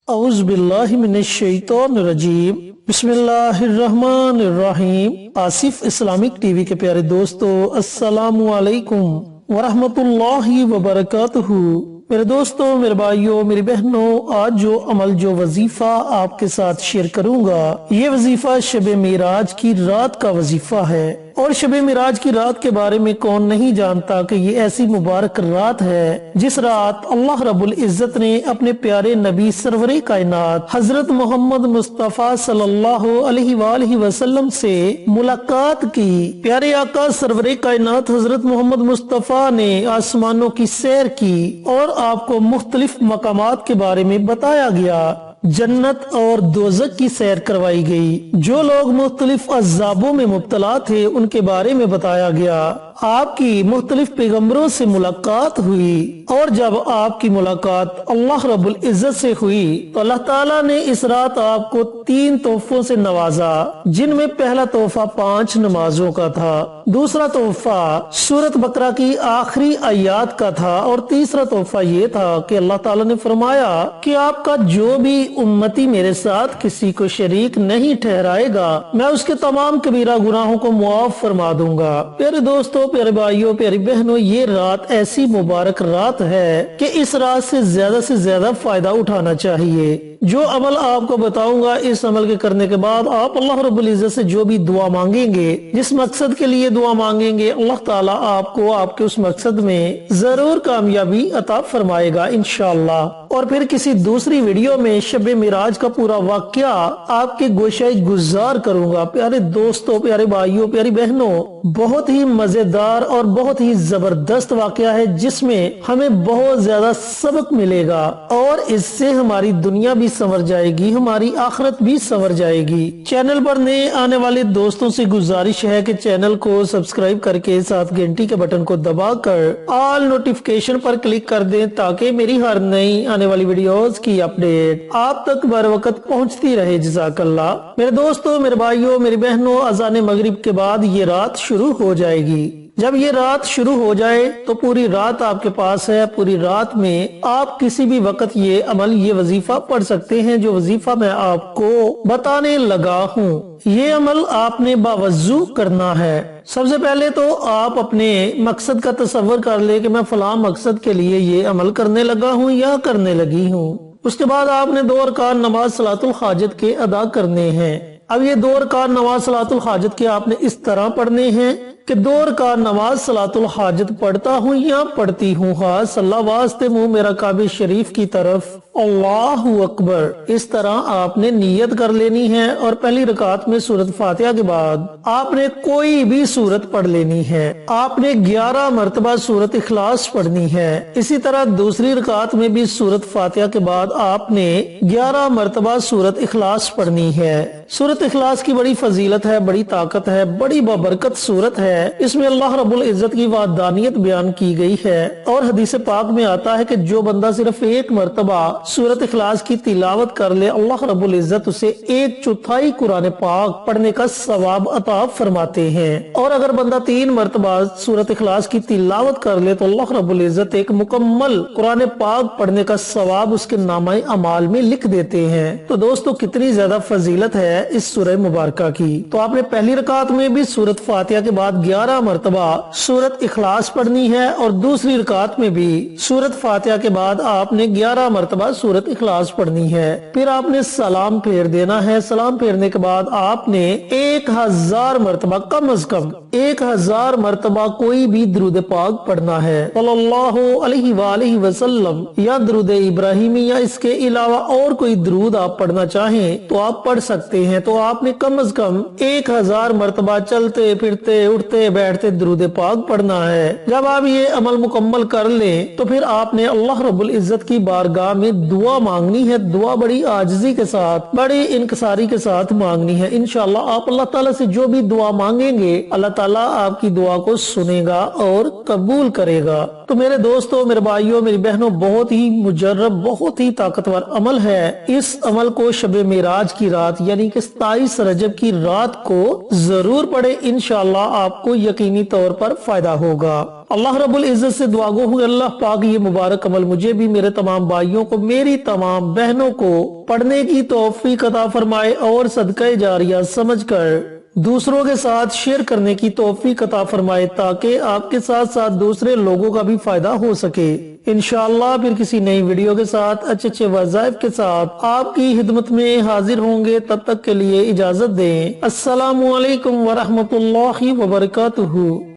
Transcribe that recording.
اعوذ باللہ من الشیطان الرجیم بسم اللہ الرحمن الرحیم۔ آصف اسلامک ٹی وی کے پیارے دوستو، السلام علیکم ورحمۃ اللہ وبرکاتہ۔ میرے دوستو، میرے بھائیوں، میری بہنوں، آج جو وظیفہ آپ کے ساتھ شیئر کروں گا، یہ وظیفہ شب معراج کی رات کا وظیفہ ہے۔ اور شب معراج کی رات کے بارے میں کون نہیں جانتا کہ یہ ایسی مبارک رات ہے جس رات اللہ رب العزت نے اپنے پیارے نبی سرور کائنات حضرت محمد مصطفیٰ صلی اللہ علیہ وآلہ وسلم سے ملاقات کی۔ پیارے آقا سرور کائنات حضرت محمد مصطفیٰ نے آسمانوں کی سیر کی اور آپ کو مختلف مقامات کے بارے میں بتایا گیا۔ جنت اور دوزخ کی سیر کروائی گئی۔ جو لوگ مختلف عذابوں میں مبتلا تھے ان کے بارے میں بتایا گیا۔ آپ کی مختلف پیغمبروں سے ملاقات ہوئی، اور جب آپ کی ملاقات اللہ رب العزت سے ہوئی تو اللہ تعالیٰ نے اس رات آپ کو 3 تحفوں سے نوازا، جن میں پہلا تحفہ 5 نمازوں کا تھا، دوسرا تحفہ سورۃ بقرہ کی آخری آیات کا تھا، اور تیسرا تحفہ یہ تھا کہ اللہ تعالیٰ نے فرمایا کہ آپ کا جو بھی امتی میرے ساتھ کسی کو شریک نہیں ٹھہرائے گا، میں اس کے تمام کبیرہ گناہوں کو معاف فرما دوں گا۔ پیارے دوستو، پیارے بھائیوں، پیاری بہنوں، یہ رات ایسی مبارک رات ہے کہ اس رات سے زیادہ فائدہ اٹھانا چاہیے۔ جو عمل آپ کو بتاؤں گا، اس عمل کے کرنے کے بعد آپ اللہ رب العزت سے جو بھی دعا مانگیں گے، جس مقصد کے لیے دعا مانگیں گے، اللہ تعالیٰ آپ کو آپ کے اس مقصد میں ضرور کامیابی عطا فرمائے گا انشاءاللہ۔ اور پھر کسی دوسری ویڈیو میں شب معراج کا پورا واقعہ آپ کے گوشۂ گزار کروں گا۔ پیارے دوستو، پیارے بھائیوں، پیاری بہنوں، بہت ہی مزیدار اور بہت ہی زبردست واقعہ ہے جس میں ہمیں بہت زیادہ سبق ملے گا، اور اس سے ہماری دنیا بھی سنور جائے گی، ہماری آخرت بھی سنور جائے گی۔ چینل پر نئے آنے والے دوستوں سے گزارش ہے کہ چینل کو سبسکرائب کر کے ساتھ گھنٹی کے بٹن کو دبا کر آل نوٹیفیکیشن پر کلک کر دیں، تاکہ میری ہر نئی آنے والی ویڈیوز کی اپڈیٹ آپ تک بر وقت پہنچتی رہے۔ جزاک اللہ۔ میرے دوستوں، میرے بھائیوں، میری بہنوں، اذان مغرب کے بعد یہ رات شروع ہو جائے گی۔ جب یہ رات شروع ہو جائے تو پوری رات آپ کے پاس ہے۔ پوری رات میں آپ کسی بھی وقت یہ عمل، یہ وظیفہ پڑھ سکتے ہیں، جو وظیفہ میں آپ کو بتانے لگا ہوں۔ یہ عمل آپ نے باوضو کرنا ہے۔ سب سے پہلے تو آپ اپنے مقصد کا تصور کر لیں کہ میں فلاں مقصد کے لیے یہ عمل کرنے لگا ہوں یا کرنے لگی ہوں۔ اس کے بعد آپ نے 2 رکعت نماز صلاۃ الحاجت کے ادا کرنے ہیں۔ اب یہ 2 رکعت نماز صلاۃ الحاجت کے آپ نے اس طرح پڑھنے ہیں کہ 2 رکعت نماز صلاۃ الحاجت پڑھتا ہوں یا پڑھتی ہوں، خاص اللہ واسطے منہ میرا کعبہ شریف کی طرف، اللہ اکبر، اس طرح آپ نے نیت کر لینی ہے۔ اور پہلی رکعت میں سورۃ فاتحہ کے بعد آپ نے کوئی بھی سورت پڑھ لینی ہے۔ آپ نے 11 مرتبہ سورۃ اخلاص پڑھنی ہے۔ اسی طرح دوسری رکعت میں بھی سورۃ فاتحہ کے بعد آپ نے 11 مرتبہ سورۃ اخلاص پڑھنی ہے۔ سورۃ اخلاص کی بڑی فضیلت ہے، بڑی طاقت ہے، بڑی بابرکت سورت ہے۔ اس میں اللہ رب العزت کی وحدانیت بیان کی گئی ہے، اور حدیث پاک میں آتا ہے کہ جو بندہ صرف 1 مرتبہ سورۃ اخلاص کی تلاوت کر لے، اللہ رب العزت اسے 1/4 قرآن پاک پڑھنے کا ثواب عطا فرماتے ہیں۔ اور اگر بندہ 3 مرتبہ سورۃ اخلاص کی تلاوت کر لے تو اللہ رب العزت ایک مکمل قرآن پاک پڑھنے کا ثواب اس کے نامہ اعمال میں لکھ دیتے ہیں۔ تو دوستو، کتنی زیادہ فضیلت ہے اس سورہ مبارکہ کی۔ تو آپ نے پہلی رکعت میں بھی سورۃ فاتحہ کے بعد 11 مرتبہ سورۃ اخلاص پڑھنی ہے، اور دوسری رکعت میں بھی سورۃ فاتحہ کے بعد آپ نے 11 مرتبہ سورۃ اخلاص پڑھنی ہے۔ پھر آپ نے سلام پھیر دینا ہے۔ سلام پھیرنے کے بعد آپ نے 1000 مرتبہ، کم از کم 1000 مرتبہ کوئی بھی درود پاک پڑھنا ہے، صلی اللہ علیہ وآلہ وسلم، یا درود ابراہیمی، یا اس کے علاوہ اور کوئی درود آپ پڑھنا چاہیں تو آپ پڑھ سکتے ہیں۔ تو آپ نے کم از کم 1000 مرتبہ چلتے پھرتے اٹھتے بیٹھتے درود پاک پڑھنا ہے۔ جب آپ یہ عمل مکمل کر لیں تو پھر آپ نے اللہ رب العزت کی بارگاہ میں دعا مانگنی ہے۔ دعا بڑی عاجزی کے ساتھ، بڑی انکساری کے ساتھ مانگنی ہے۔ انشاءاللہ آپ اللہ تعالیٰ سے جو بھی دعا مانگیں گے، اللہ تعالیٰ آپ کی دعا کو سنے گا اور قبول کرے گا۔ تو میرے دوستو، میرے بھائیوں، میری بہنوں، بہت ہی مجرب، بہت ہی طاقتور عمل ہے۔ اس عمل کو شب معراج کی رات، یعنی کہ 27 رجب کی رات کو ضرور پڑھیں۔ انشاءاللہ آپ آپ کو یقینی طور پر فائدہ ہوگا۔ اللہ رب العزت سے دعا گو ہوں اللہ پاک یہ مبارک عمل مجھے بھی، میرے تمام بھائیوں کو، میری تمام بہنوں کو پڑھنے کی توفیق عطا فرمائے اور صدقہ جاریہ سمجھ کر دوسروں کے ساتھ شیئر کرنے کی توفیق عطا فرمائے، تاکہ آپ کے ساتھ ساتھ دوسرے لوگوں کا بھی فائدہ ہو سکے۔ انشاءاللہ پھر کسی نئی ویڈیو کے ساتھ اچھے وظائف کے ساتھ آپ کی خدمت میں حاضر ہوں گے، تب تک کے لیے اجازت دیں۔ السلام علیکم ورحمۃ اللہ وبرکاتہ۔